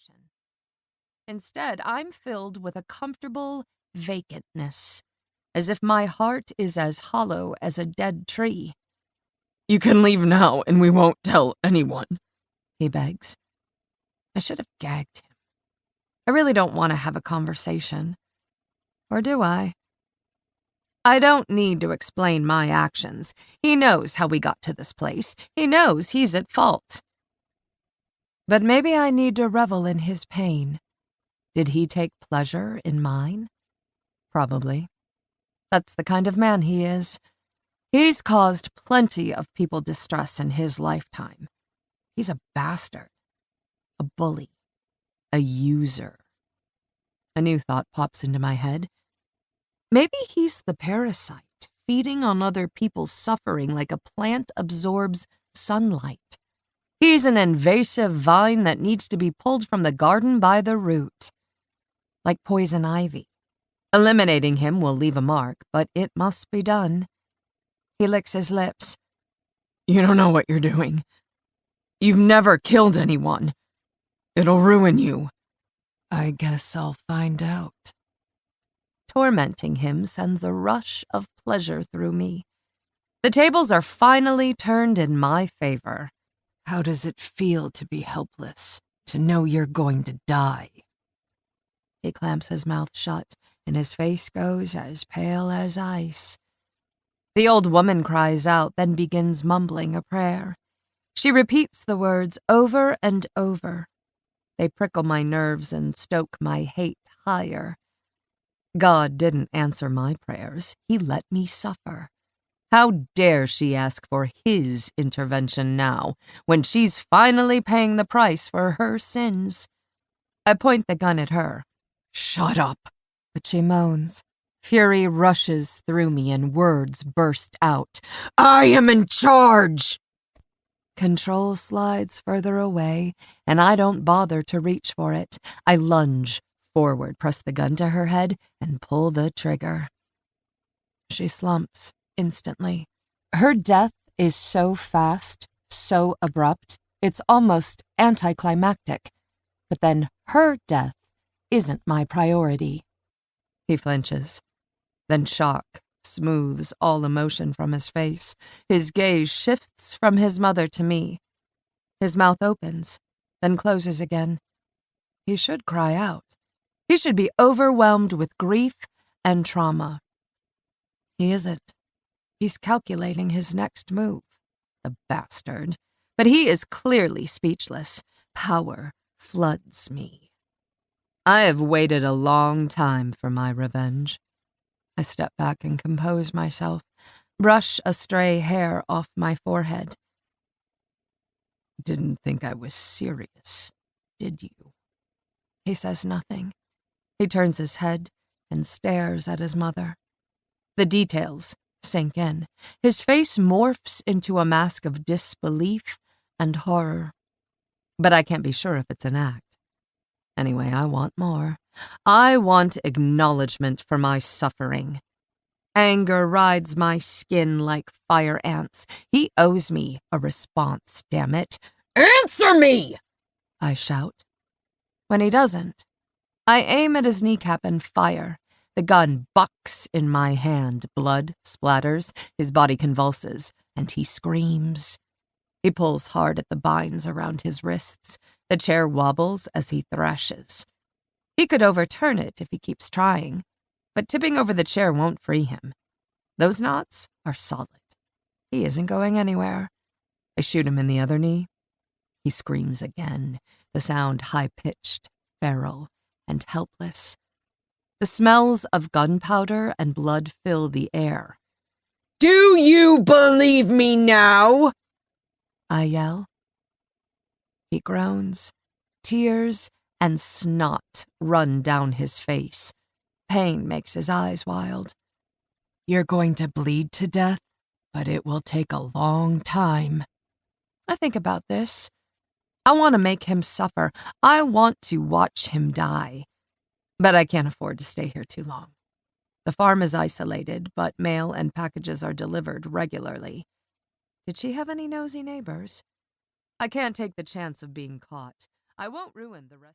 position. Instead, I'm filled with a comfortable vacantness, as if my heart is as hollow as a dead tree. "You can leave now, and we won't tell anyone," he begs. I should have gagged him. I really don't want to have a conversation. Or do I? I don't need to explain my actions. He knows how we got to this place. He knows he's at fault. But maybe I need to revel in his pain. Did he take pleasure in mine? Probably. That's the kind of man he is. He's caused plenty of people distress in his lifetime. He's a bastard, a bully, a user. A new thought pops into my head. Maybe he's the parasite, feeding on other people's suffering like a plant absorbs sunlight. He's an invasive vine that needs to be pulled from the garden by the root. Like poison ivy. Eliminating him will leave a mark, but it must be done. He licks his lips. "You don't know what you're doing. You've never killed anyone. It'll ruin you." I guess I'll find out. Tormenting him sends a rush of pleasure through me. The tables are finally turned in my favor. How does it feel to be helpless, to know you're going to die? He clamps his mouth shut, and his face goes as pale as ice. The old woman cries out, then begins mumbling a prayer. She repeats the words over and over. They prickle my nerves and stoke my hate higher. God didn't answer my prayers. He let me suffer. How dare she ask for his intervention now, when she's finally paying the price for her sins? I point the gun at her. "Shut up," but she moans. Fury rushes through me and words burst out. "I am in charge!" Control slides further away, and I don't bother to reach for it. I lunge forward, press the gun to her head, and pull the trigger. She slumps instantly. Her death is so fast, so abrupt, it's almost anticlimactic. But then her death isn't my priority. He flinches. Then shock smooths all emotion from his face. His gaze shifts from his mother to me. His mouth opens, then closes again. He should cry out. He should be overwhelmed with grief and trauma. He isn't. He's calculating his next move. The bastard. But he is clearly speechless. Power floods me. I have waited a long time for my revenge. I step back and compose myself, brush a stray hair off my forehead. "Didn't think I was serious, did you?" He says nothing. He turns his head and stares at his mother. The details sink in. His face morphs into a mask of disbelief and horror. But I can't be sure if it's an act. Anyway, I want more. I want acknowledgement for my suffering. Anger rides my skin like fire ants. He owes me a response, damn it. "Answer me!" I shout. When he doesn't, I aim at his kneecap and fire. The gun bucks in my hand. Blood splatters, his body convulses, and he screams. He pulls hard at the binds around his wrists. The chair wobbles as he thrashes. He could overturn it if he keeps trying, but tipping over the chair won't free him. Those knots are solid. He isn't going anywhere. I shoot him in the other knee. He screams again, the sound high-pitched, feral, and helpless. The smells of gunpowder and blood fill the air. "Do you believe me now?" I yell. He groans. Tears and snot run down his face. Pain makes his eyes wild. "You're going to bleed to death, but it will take a long time." I think about this. I want to make him suffer. I want to watch him die. But I can't afford to stay here too long. The farm is isolated, but mail and packages are delivered regularly. Did she have any nosy neighbors? I can't take the chance of being caught. I won't ruin the rest.